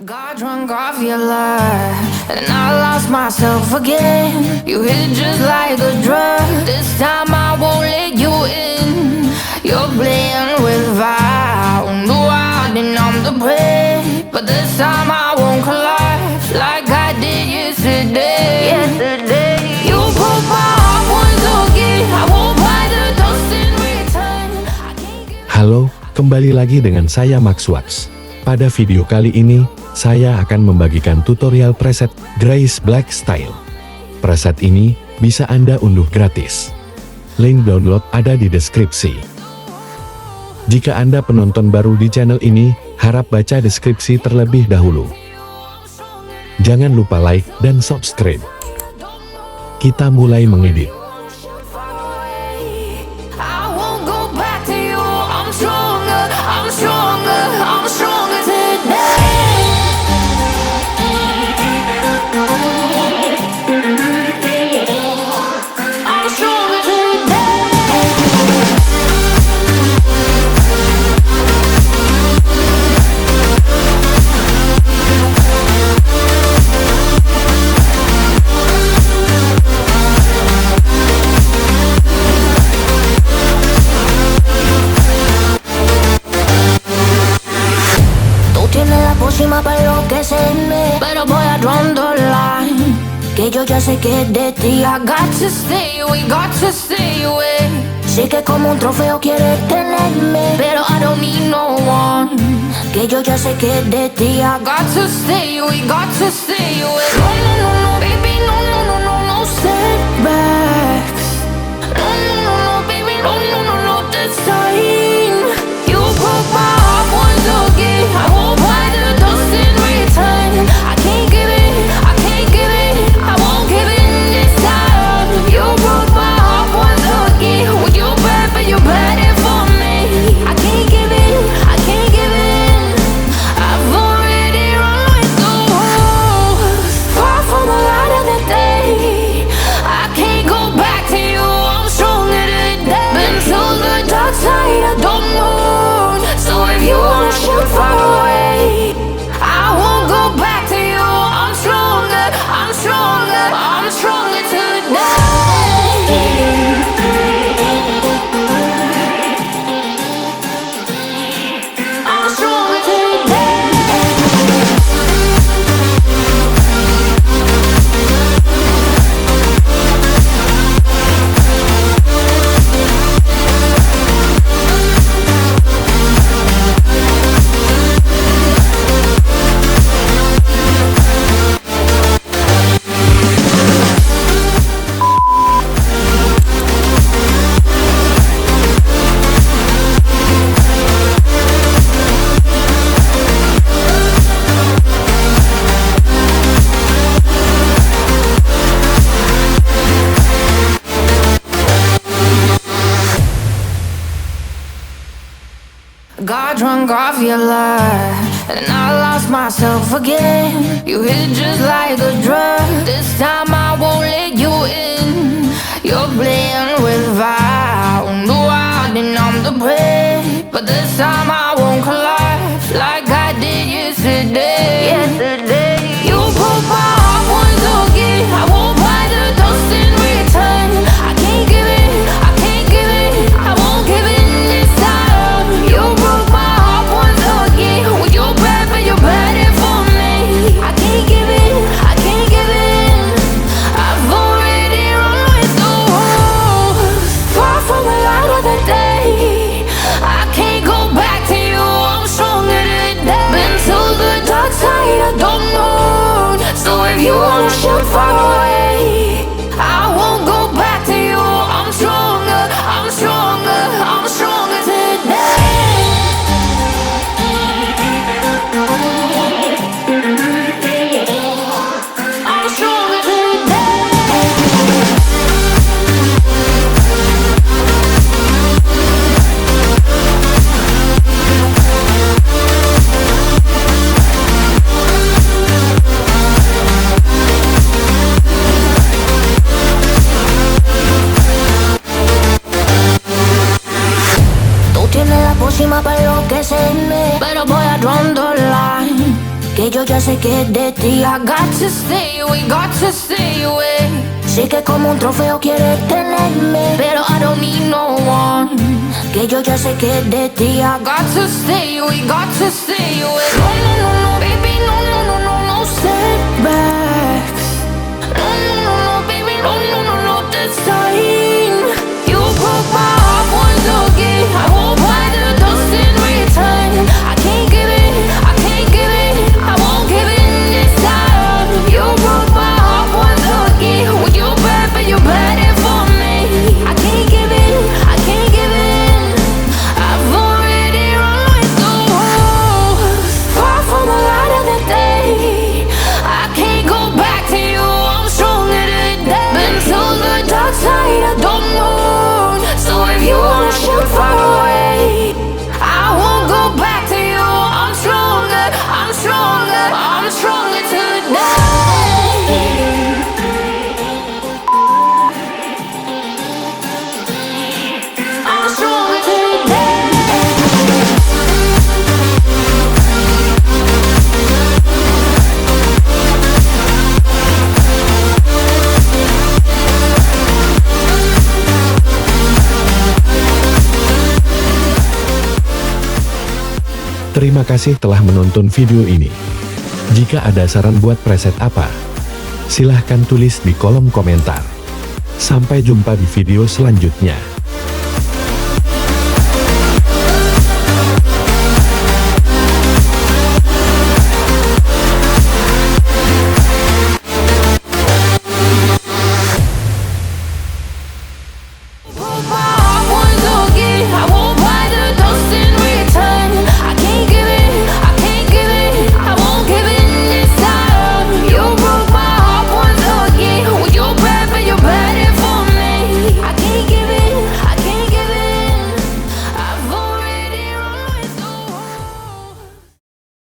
Got drunk off your love, and I lost myself again. You hit just like a drug. This time I won't let you in. You're playing with fire. No, I didn't I'm the prey, but this time I won't collapse like I did yesterday. You broke my heart once again. I won't buy the dust in return. Halo, kembali lagi dengan saya Maxwax. Pada video kali ini, saya akan membagikan tutorial preset GRAYISH BLAck STYLE. Preset ini bisa Anda unduh gratis. Link download ada di deskripsi. Jika Anda penonton baru di channel ini, harap baca deskripsi terlebih dahulu. Jangan lupa like dan subscribe. Kita mulai mengedit. Para enloquecerme, pero voy a draw the line. Que yo ya sé que es de ti. I got to stay away, got to stay away. Sé que como un trofeo quieres tenerme, pero I don't need no one. Que yo ya sé que es de ti. I got to stay away, got to stay away. No, no, no, no, baby, no, no, no, no, no setbacks. No, no, no, no, baby, no, no, no, no, this time. You broke my heart once again. I won't buy the dust in return. I can't give it, I can't give it, I won't give in this time. You broke my heart once again. Well, you're bad, but you're bad it for me. I can't give in, I can't give in. I've already run with the wolves. Far from the light of the day. I can't go back to you, I'm stronger today. Been to the dark side, I don't know. So if you wanna shoot far away, I won't go back to you. I'm stronger, I'm stronger, I'm stronger today. I'm stronger today. Got drunk off your love, and I lost myself again. You hit just like a drug. This time I won't let you in. You're playing with fire. No, I didn't I'm the prey, but this time I won't collapse like I did yesterday. You broke my heart once again. I won't buy the dust in return. I can't give it, I can't give it, I won't give in this time. You broke my heart once again. Well, you're bad, but you're bad it for me. I can't give in, I can't give in. I've already run with the wolves. Far from the light of the day. I can't go back to que yo ya sé que es de ti. I got to stay away, got to stay away. Sé que como un trofeo quieres tenerme, pero I don't need no one, que yo ya sé que es de ti. I got to stay away, got to stay away. No, no, no, no, baby, no, no, no, no, no setbacks. No, no, no, no, baby, no, no, no, no, this time. You broke my heart once again. I won't buy the dust in return. I can't give it, I can't give it, I won't give in this time. You broke my heart once again. Well, you bad, but you bad it for me. I can't give in, I can't give in. I've already run with the wolves, far from the light of the day. I can't go back to you, I'm stronger today. Been to the dark side of the moon, so if you wanna shoot far away, I won't go back to you. I'm stronger, I'm stronger, I'm stronger today. I'm stronger today. Terima kasih telah menonton video ini. Jika ada saran buat preset apa, silahkan tulis di kolom komentar. Sampai jumpa di video selanjutnya.